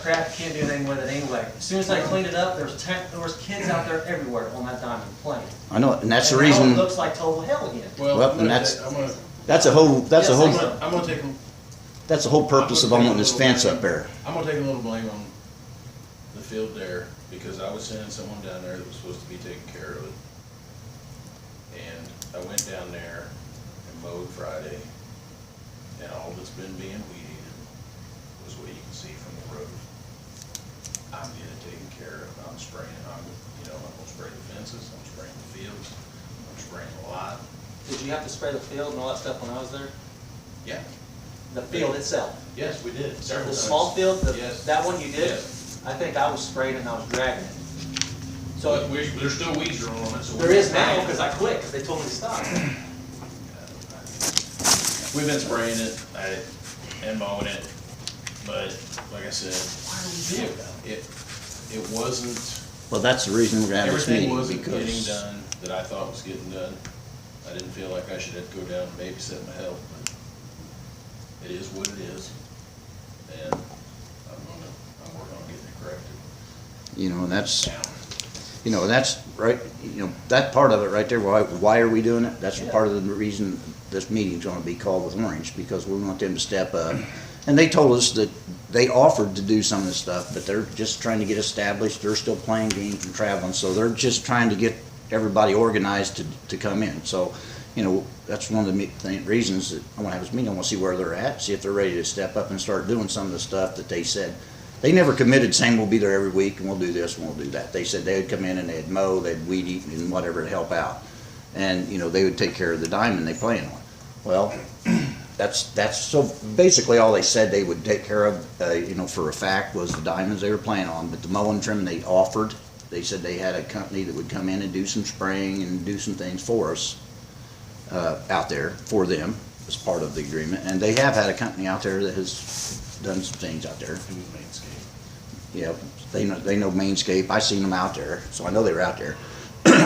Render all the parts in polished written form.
crap, you can't do anything with it anyway. As soon as I cleaned it up, there was kids out there everywhere on that diamond playing. I know, and that's the And now reason. it looks like total hell again. Well, and that's I'm gonna a whole take that's the whole purpose of owning this fence up there. I'm gonna take a little blame on the field there, because I was sending someone down there that was supposed to be taking care of it. And I went down there and mowed Friday, and all that's been being weed eaten was what you can see from the road. I'm getting it taken care of. I'm spraying, I'm gonna spray the fences, I'm spraying the fields, I'm spraying a lot. Did you have to spray the field and all that stuff when I was there? Yeah. The field itself? Yes, we did, several The times. small field, Yes. that one you did? Yes. I think I was spraying it and I was dragging it. So there's still weeds growing on it, so. There is now, because I quit, because they told me to stop. We've been spraying it and mowing it, but like I said, it wasn't, Well, that's the reason we're gonna have this everything meeting, wasn't getting because done that I thought was getting done. I didn't feel like I should have to go down and babysit my health, but it is what it is. And I'm working on getting it corrected. and that's right, that part of it right there, why are we doing it? That's Yeah. part of the reason this meeting's gonna be called with Orange, because we want them to step up. And they told us that they offered to do some of this stuff, but they're just trying to get established. They're still playing games and traveling, so they're just trying to get everybody organized to come in. So, that's one of the reasons that I wanna have this meeting. I wanna see where they're at, see if they're ready to step up and start doing some of the stuff that they said. They never committed saying we'll be there every week and we'll do this and we'll do that. They said they'd come in and they'd mow, they'd weed eat and whatever to help out. And, they would take care of the diamond they playing on. Well, that's so basically all they said they would take care of, for a fact, was the diamonds they were playing on. But the mowing trim they offered, they said they had a company that would come in and do some spraying and do some things for us out there for them as part of the agreement. And they have had a company out there that has done some things out there. It was Mainscape. Yeah, they know Mainscape. I seen them out there, so I know they were out there.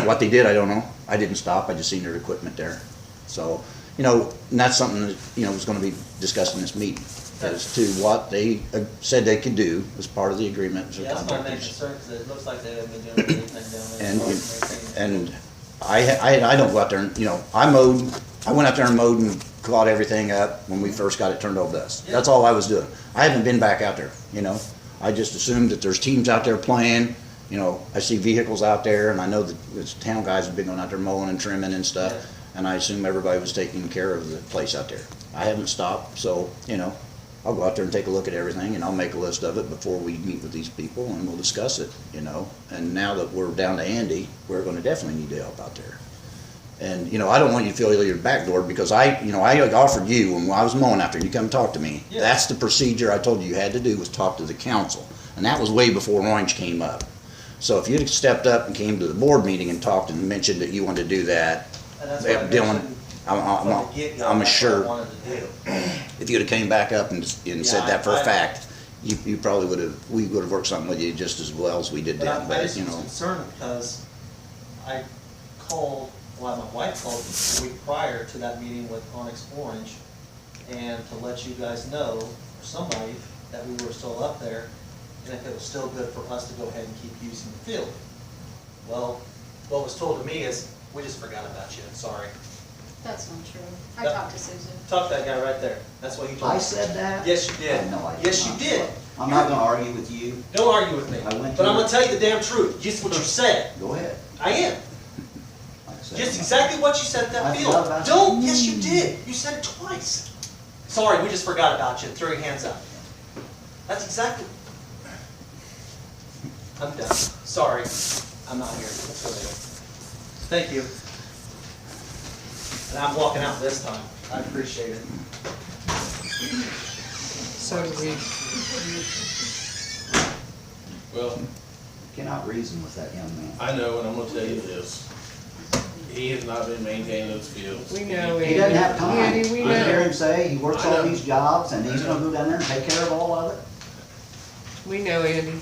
What they did, I don't know. I didn't stop. I just seen their equipment there. So, and that's something that, was gonna be discussed in this meeting, as to what they said they could do as part of the agreement. Yeah, that's my main concern, because it looks like they haven't been doing anything down there. And I don't go out there and, I went out there and mowed and clawed everything up when we first got it turned over to us. Yeah. That's all I was doing. I haven't been back out there, I just assumed that there's teams out there playing, I see vehicles out there, and I know that the town guys have been going out there mowing and trimming and stuff, Yeah. and I assume everybody was taking care of the place out there. I haven't stopped, so, I'll go out there and take a look at everything, and I'll make a list of it before we meet with these people, and we'll discuss it, And now that we're down to Andy, we're gonna definitely need to help out there. And, I don't want you to feel you're backdoored, because I offered you, when I was mowing out there, you come talk to me. Yeah. That's the procedure I told you had to do, was talk to the council. And that was way before Orange came up. So if you'd have stepped up and came to the board meeting and talked and mentioned that you wanted to do that, And that's what I Dylan, mentioned from the get-go, I'm that's what I sure, wanted to do. if you'd have came back up and said Yeah, that for a I- fact, you probably we would have worked something with you just as well as we did But then, I but, just was concerned because I called, my wife called the week prior to that meeting with Onyx Orange, and to let you guys know, or somebody, that we were still up there, and if it was still good for us to go ahead and keep using the field. Well, what was told to me is, we just forgot about you, sorry. That's not true. I That- talked to Susan. Talk to that guy right there, that's what he told me. I said that? Yes, you did. No, I did Yes, you not. did. I'm not gonna argue with you. Don't argue with me, I went but to- I'm gonna tell you the damn truth, just what you said. Go ahead. I am. Like I said, Just exactly what you said at that I field. forgot about Don't, you. yes you did. You said it twice. Sorry, we just forgot about you. Throw your hands up. That's exactly. I'm done. Sorry. I'm not here. Let's go later. Thank you. And I'm walking out this time. I appreciate it. So we, Well, Cannot reason with that young man. I know, and I'm gonna tell you this. He has not been maintaining those fields. we know, He doesn't have time. Andy, we I hear know, him say he works I all know. these jobs and he's I know. gonna go down there and take care of all of it. we know, Andy.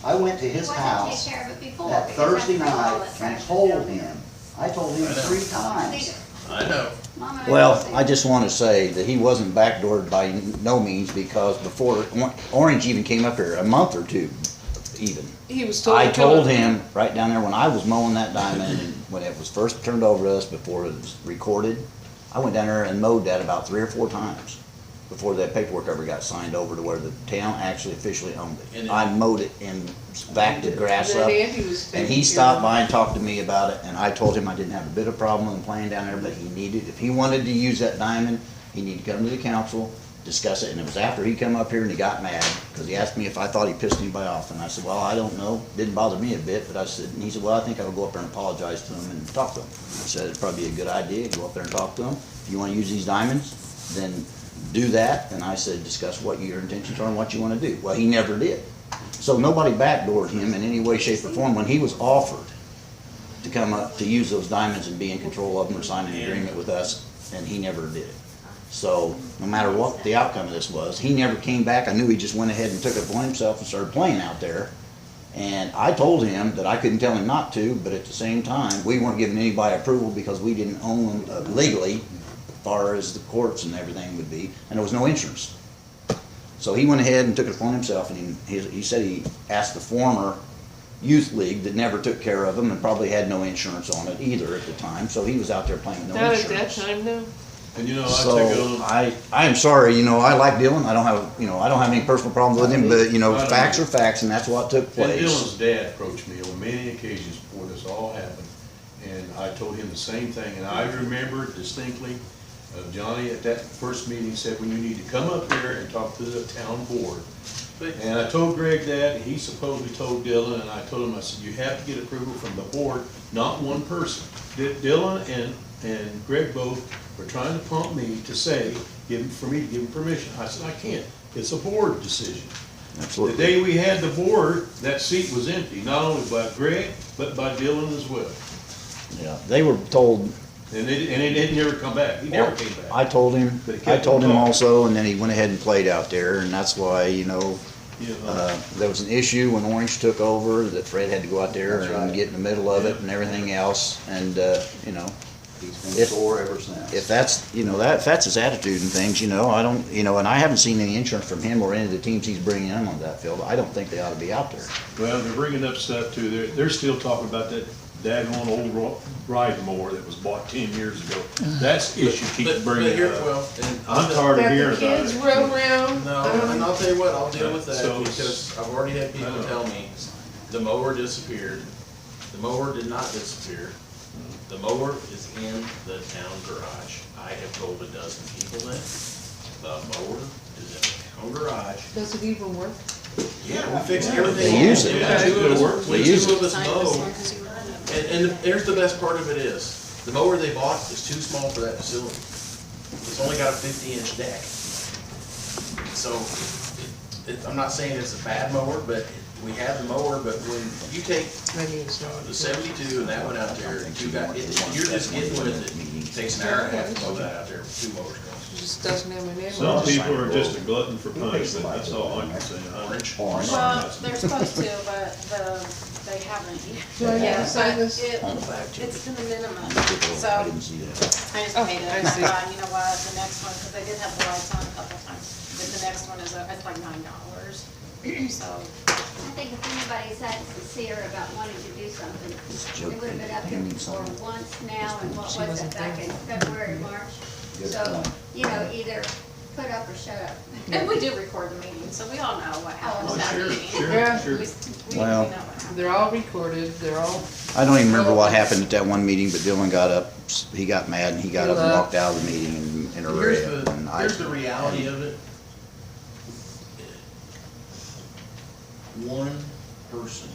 I went to his Why didn't house take care of it before? that Because Thursday that's all night that's and happened told down there. him, I told him I know. 3 times, I know. Mom and Well, can see I it. just want to say that he wasn't backdoored by no means, because before Orange even came up here, a month or two even, He was told. I to come told up. him right down there when I was mowing that diamond, and when it was first turned over to us before it was recorded, I went down there and mowed that about 3 or 4 times before that paperwork ever got signed over to where the town actually officially owned And it. then- I mowed it and backed the grass Then up. Andy was And taking he care stopped of by and talked to me about it, and I told him I didn't have a bit of problem with him playing down there, but he needed, if he wanted to use that diamond, he needed to come to the council, discuss it, and it was after he come up here and he got mad, because he asked me if I thought he pissed anybody off, and I said, well, I don't know, didn't bother me a bit, but I said, and he said, well, I think I would go up there and apologize to him and talk to him. I said, it'd probably be a good idea, go up there and talk to him, if you wanna use these diamonds, then do that, and I said, discuss what your intentions are and what you wanna do. Well, he never did. So nobody backdoored him in any way, shape, or form when he was offered to come up to use those diamonds and be in control of them or sign an agreement with us, and he never did it. So, no matter what the outcome of this was, he never came back. I knew he just went ahead and took it upon himself and started playing out there. And I told him that I couldn't tell him not to, but at the same time, we weren't giving anybody approval because we didn't own them legally, as far as the courts and everything would be, and there was no insurance. So he went ahead and took it upon himself, and he said he asked the former youth league that never took care of him and probably had no insurance on it either at the time, so he was out there playing with no Not insurance. at that time, no. And you know, I So, take a little, I am sorry, I like Dylan, I don't have any personal problems with him, but, facts are facts, and that's what took And place. Dylan's dad approached me on many occasions before this all happened, and I told him the same thing, and I remember distinctly, Johnny at that first meeting said, well, you need to come up here and talk to the town board. And I told Greg that, and he supposedly told Dylan, and I told him, I said, you have to get approval from the board, not one person. Dylan and Greg both were trying to pump me to say, for me to give him permission. I said, I can't, it's a board decision. The Absolutely. day we had the board, that seat was empty, not only by Greg, but by Dylan as well. Yeah, they were told, And it didn't never come back, he never came back. I told him But he kept on talking. also, and then he went ahead and played out there, and that's why, You know, there was an issue when Orange took over, that Fred had to go out there That's and right. get in the middle of it and everything else, and, He's been sore ever since. if that's, if that's his attitude and things, I don't, and I haven't seen any insurance from him or any of the teams he's bringing in on that field. I don't think they ought to be out there. well, they're bringing up stuff too, they're still talking about that daggone old riding mower that was bought 10 years ago. That's the issue keeps but bringing here, up. well, and I'm tired of That hearing the about kids it. rode around. No, and I'll tell you what, I'll deal with that, So- because I've already had I people know. tell me, the mower disappeared. The mower did not disappear. The mower is in the town garage. I have told a dozen people that. The mower is in the town garage. Does it even work? Yeah, we fixed everything. They use it. Yeah, two of us, They when use two of us Sign this one mow, 'cause you read it. and here's the best part of it is, the mower they bought is too small for that facility. It's only got a 50-inch deck. So, I'm not saying it's a bad mower, but we have the mower, but when you take I need to know. the 72 and that one out there, you're just getting with it. It takes an hour and a half to mow that out there with 2 mowers It going. just doesn't have my name Some on it. people are just a glutton for punishment, that's all I can say. Orange. Orange. Well, they're supposed to, but they haven't yet. Do I have Yeah, to sign but this? On the back, too. It's to the minimum, so I I didn't see that. just Oh, paid it. I I see. thought, you know what, the next one, because they did have the lights on a couple times, but the next one is, it's like $9. So, I think if anybody's that sincere about wanting to do something, it would have been up here for once now, and what She was wasn't it, back there. in February, March? Good So, point. either put up or shut up. and we do record the meeting, so we all know what happens Oh, at that sure, meeting. sure, Yeah. sure. We Well- know what happens. They're all recorded, they're all, I don't even remember what happened at that one meeting, but Dylan got up, he got mad, and he got He up and left. walked out of the meeting in a Here's red. the, and I- here's the reality of it. One person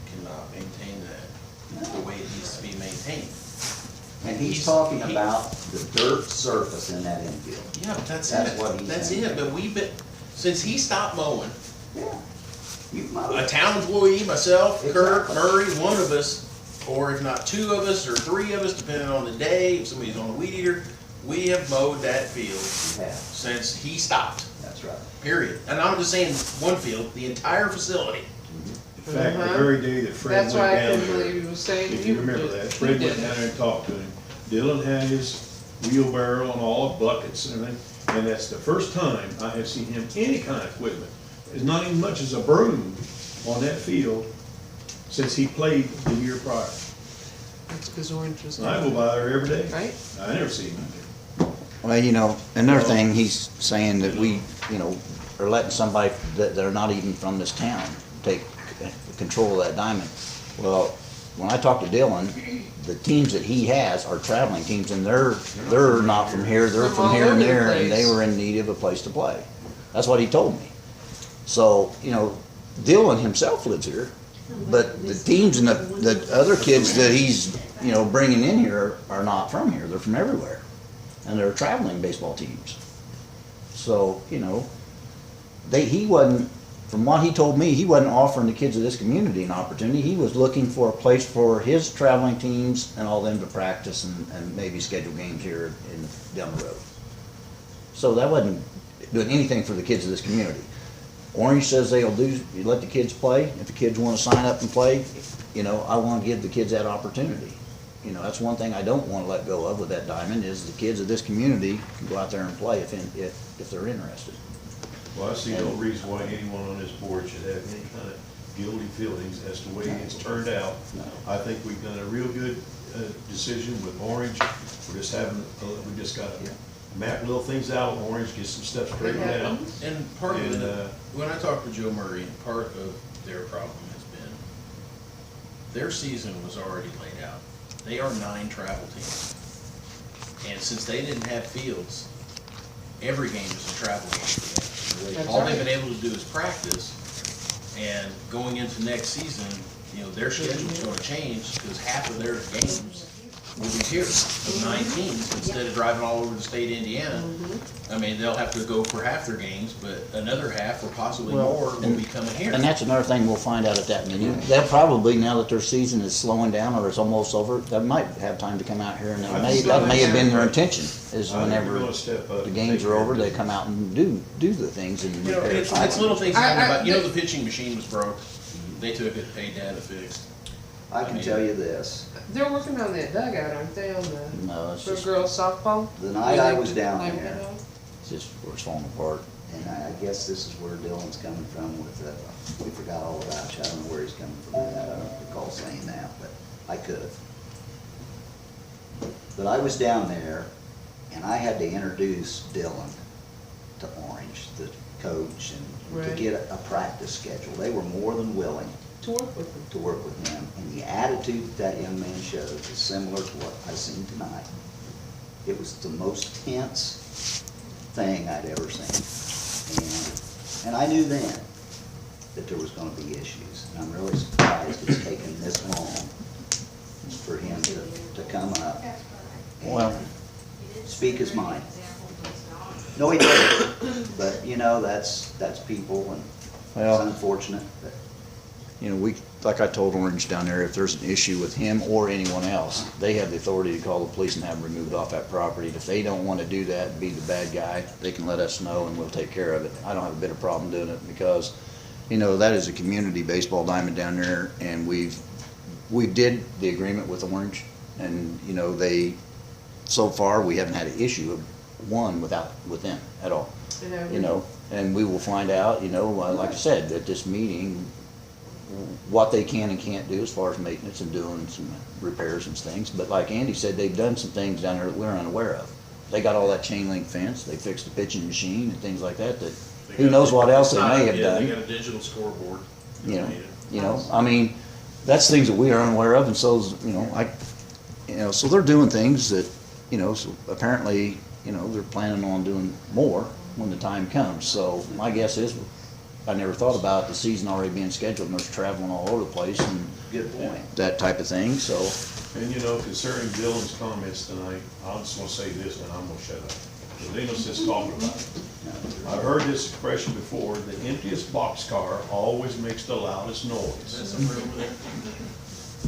cannot maintain that the way it needs to be maintained. And he's talking about the dirt surface in that infield. Yeah, but that's That's it. what he's That's saying. it, but we've been, since he stopped mowing, Yeah. You a might. town employee, myself, Kurt, Exactly. Murray, one of us, or if not 2 of us or 3 of us, depending on the day, if somebody's on the weed eater, we have mowed that field Yeah, since he stopped, that's right. period. And I'm just saying one field, the entire facility. In fact, the very day that Fred that's went why I down couldn't believe there, he was saying if you remember did- that, you Fred went did. down there and talked to him. Dylan had his wheelbarrow and all the buckets and everything, and that's the first time I have seen him any kind of equipment. It's not even much as a broom on that field since he played the year prior. That's because Orange was. And I go by there every day. Right? I never see him out Well, you know, another thing, he's saying that we, you know, are letting somebody that they're not even from this town take control of that diamond. Well, when I talked to Dylan, the teams that he has are traveling teams, and they're not from here, they're From from all here and over the there, and they place. were in need of a place to play. That's what he told me. So, you know, Dylan himself lives here, but the teams and the other kids that he's, you know, bringing in here are not from here, they're from everywhere. And they're traveling baseball teams. So, you know, he wasn't, from what he told me, he wasn't offering the kids of this community an opportunity. He was looking for a place for his traveling teams and all them to practice and maybe schedule games here down the road. So that wasn't doing anything for the kids of this community. Orange says they'll you let the kids play. If the kids want to sign up and play, you know, I want to give the kids that opportunity. You know, that's one thing I don't want to let go of with that diamond is the kids of this community can go out there and play if they're interested. there. Well, I see no reason why anyone on this board should have any kind of guilty feelings as to the way it's turned out. I think we've done a real good decision with Orange. We're just having, we just got to map little things out with Orange, get some stuff straightened out. And part of And, it, when I talked to Joe Murray, part of their problem has been, their season was already laid out. They are 9 travel teams. And since they didn't have fields, every game is a travel game for them. That's All they've right. been able to do is practice, and going into next season, you know, their schedule's gonna change, because half of their games will be here, of 9 teams, instead of driving all over the state of Indiana. I mean, they'll have to go for half their games, but another half, or possibly Well, more, will be coming here. And that's another thing we'll find out at that meeting. They'll probably, now that their season is slowing down or it's almost over, they might have time to come out here, and that may have been their intention, is I think we're whenever gonna step up the and games take are care over, of they business. come out and do the things and You know, repair. it's little things I- happening I- about, you know, the pitching machine was broke, they took it, paid to have it fixed. I can tell you this, They're working on that dugout, aren't they, on the No, it's for just, girls softball? the night I was down Like, there, it's just where it's falling apart. and I guess this is where Dylan's coming from with, we forgot all about you, I don't know where he's coming from with that, I don't recall saying that, but I could've. But I was down there, and I had to introduce Dylan to Orange, the coach, and to Right. get a practice schedule. They were more than willing To work with them. to work with him, and the attitude that young man shows is similar to what I seen tonight. It was the most tense thing I'd ever seen. And I knew then that there was gonna be issues, and I'm really surprised it's taken this long for him to come up Well- and speak his mind. No, he didn't, but, you know, that's people, and Well- it's unfortunate, but You know, like I told Orange down there, if there's an issue with him or anyone else, they have the authority to call the police and have them removed off that property. If they don't want to do that and be the bad guy, they can let us know and we'll take care of it. I don't have a bit of problem doing it because, you know, that is a community baseball diamond down there, and we did the agreement with Orange, and, you know, so far, we haven't had an issue of one with them at all. You know, and we will find out, you know, like I said, at this meeting, what they can and can't do as far as maintenance and doing some repairs and things. But like Andy said, they've done some things down there that we're unaware of. They got all that chain link fence, they fixed the pitching machine and things like that, who knows what else they may have Yeah, done. they got a digital scoreboard. You know, I mean, that's things that we are unaware of, and so, you know, so they're doing things that, you know, so apparently, you know, they're planning on doing more when the time comes. So my guess is, I never thought about the season already being scheduled, and there's traveling all over the place and good point. that type of thing, so. And you know, concerning Dylan's comments tonight, I just wanna say this and I'm gonna shut up. Because ain't no sense talking about it. I've heard this expression before, the emptiest boxcar always makes the loudest noise. That's a real thing.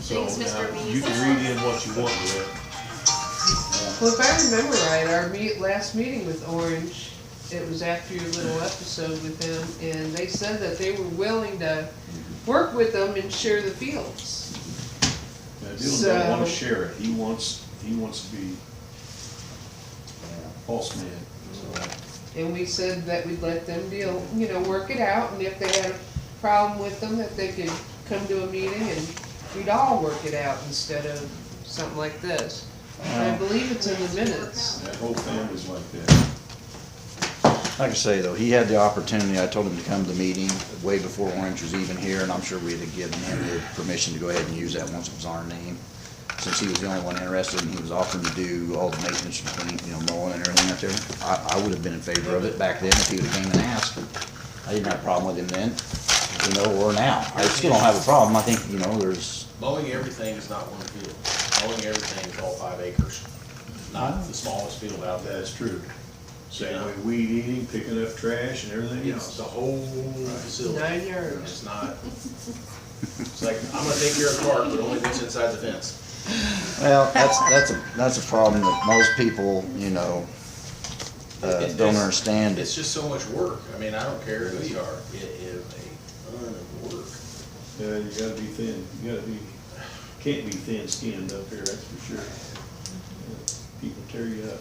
So Thanks, Mr. now, you can read in what you want to it. Well, if I remember right, our last meeting with Orange, it was after your little episode with him, and they said that they were willing to work with them and share the fields. Now, Dylan don't wanna So- share it, he wants he wants to be Yeah. boss man, so. And we said that we'd let them deal, work it out, and if they had a problem with them, that they could come to a meeting and we'd all work it out instead of something like this. And I believe it's in the minutes. That whole family's like that. Like I say, though, he had the opportunity, I told him to come to the meeting way before Orange was even here, and I'm sure we'd have given him the permission to go ahead and use that once it was our name. Since he was the only one interested, and he was offering to do all the maintenance between, mowing and everything out there, I would have been in favor of it back then if he would've came and asked. I didn't have a problem with him then, or now. I still don't have a problem, I think, there's, Mowing everything is not one field. Mowing everything is all 5 acres, not the smallest field out there. That's true. Same way weed eating, picking up trash and everything It's else. the whole facility. 9 yards. It's not, it's like, I'm gonna take care of the park, but only what's inside the fence. well, that's a problem that most people, don't understand. It's just so much work. I mean, I don't care who you are. It is a ton of work. Yeah, you gotta be thin, can't be thin-skinned up here, that's for sure. People tear you up.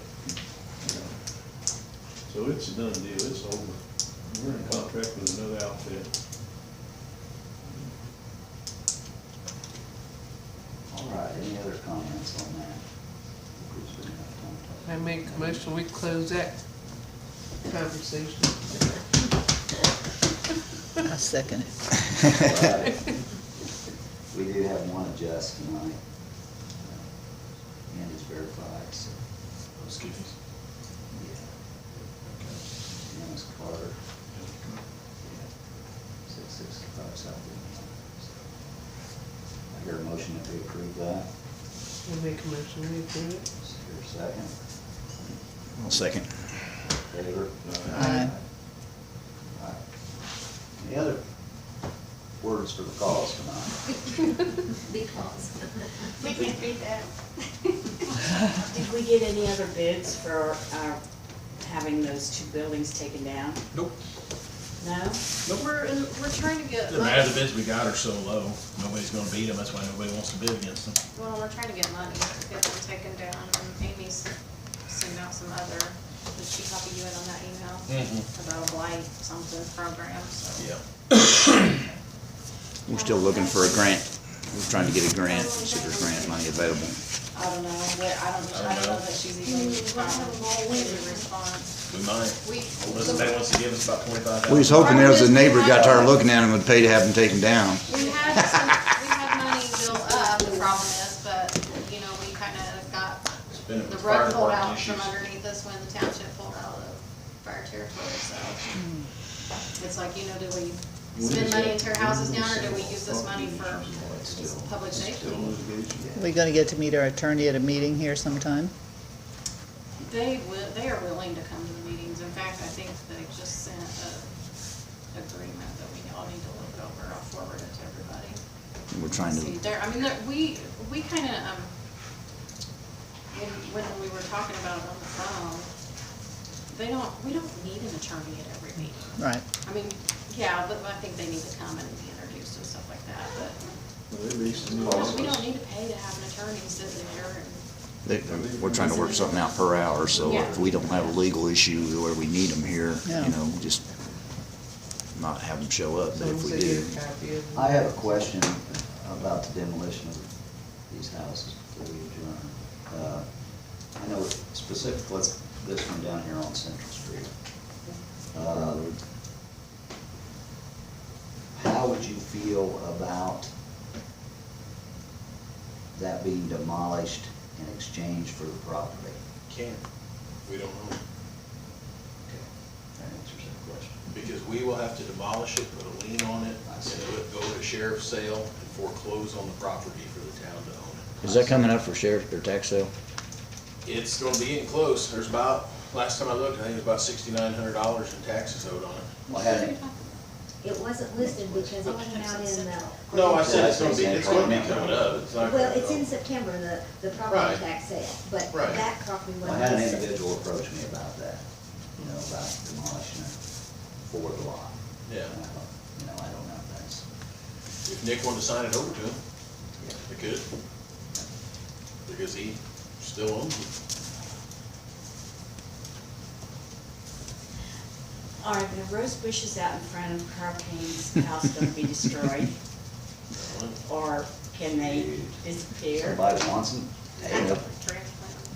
So it's a done deal, it's over. We're in contract with another outfit. All right, any other comments on that? I make a motion, we close that conversation. I second it. All right. We do have one adjust tonight. And it's verified, so, Excuse me. yeah. Dennis Carter. Yeah. 665 South Lee. I hear a motion that we approve that. I make a motion, we approve it. Is there a second? I'll second. Favor? Aye. Aye. Any other words for the cause tonight? Because, we can read that. Did we get any other bids for our, having those 2 buildings taken down? Nope. No? We're trying to get Doesn't matter, money. the bids we got are so low, nobody's gonna beat them, that's why nobody wants to bid against them. Well, we're trying to get money to get them taken down, and Amy's sent out some other, did she copy you in on that email? About a blight something program, so. Yeah. We're still looking for a grant. We're trying to get a grant, see if there's grant money available. I don't know, but I don't know that she's even made a response. We might. Unless somebody wants to give us about $25,000. We was hoping there was a neighbor got tired of looking at them and would pay to have them taken down. We had money built up, the problem is, but, we kinda got Spend it the with fire rug pulled department out from issues. underneath us when the township pulled out of fire territory, so. It's like, do we spend money and tear houses down, or do we use this money for public safety? We gonna get to meet our attorney at a meeting here sometime? They are willing to come to the meetings. In fact, I think they just sent a agreement that we all need to look over. I'll forward it to everybody. We're trying See, to, we kinda, when we were talking about it on the phone, we don't need an attorney at every meeting. Right. I mean, yeah, but I think they need to come and be introduced and stuff like that, but we don't need to pay to have an attorney sit there and. we're trying to work something out per hour, so if we don't have a legal issue where we need them here, Yeah. just not have them show up, but if we Someone do. say get a copy of. I have a question about the demolition of these houses before we adjourn. I know specifically this one down here on Central Street. How would you feel about that being demolished in exchange for the property? Can't. We don't know. Okay, that answers that question. Because we will have to demolish it, put a lien on it, I and see. go to sheriff's sale and foreclose on the property for the town to own it. Is that coming up for sheriff or tax sale? It's gonna be getting close. There's about, last time I looked, I think it was about $6,900 in taxes owed on it. Well, hadn't, It wasn't listed because it came out in the. No, I said it's gonna be coming up. It's not Well, gonna it's go. in September, the Right. property tax sale, but Right. that property I had an wasn't listed. individual approach me about that, about demolishing it for the lot. Yeah. And I thought, I don't know if that's, If Nick wanted to sign it over to him, yeah. we could. Because he Still owns it. Are the rose bushes out in front of Carl Kane's house gonna be destroyed? Or can they disappear? Somebody wants them, take them.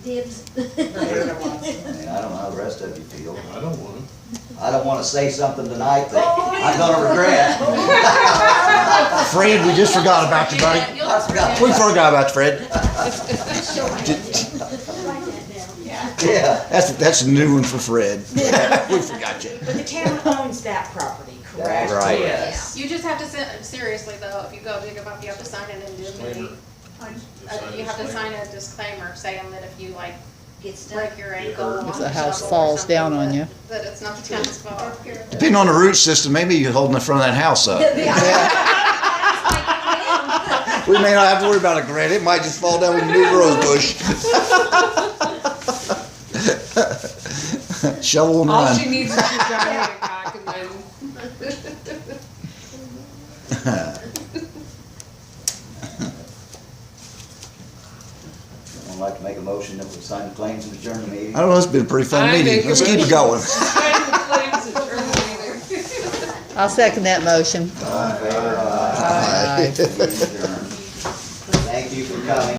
Dibs. I mean, I don't know how the rest of you feel. I don't want them. I don't wanna say something tonight that I'm gonna regret. Fred, we just forgot about you, buddy. I forgot. We forgot about you, Fred. Yeah. That's a new one for Fred. We forgot you. But the town owns that property, correct? Right. Yes. You just have to, seriously though, if you go dig them up, you have to sign an indemnity. You have to sign a disclaimer saying that if you like Get stuck. break your ankle on If the the house shovel or falls something, down on that- you. That it's not the town's fault. Depending on the root system, maybe you're holding the front of that house up. We may not have to worry about it, Grant. It might just fall down when you move a rose bush. Shovel and All run. she needs is your giant cock and then. I'd like to make a motion that we sign the claims and adjourn the meeting. I don't know, it's been a pretty fun I meeting. make a Let's keep it motion. going. Sign the claims and terminator. I'll second that motion. All in favor? Aye. Adjourn. Thank you for coming.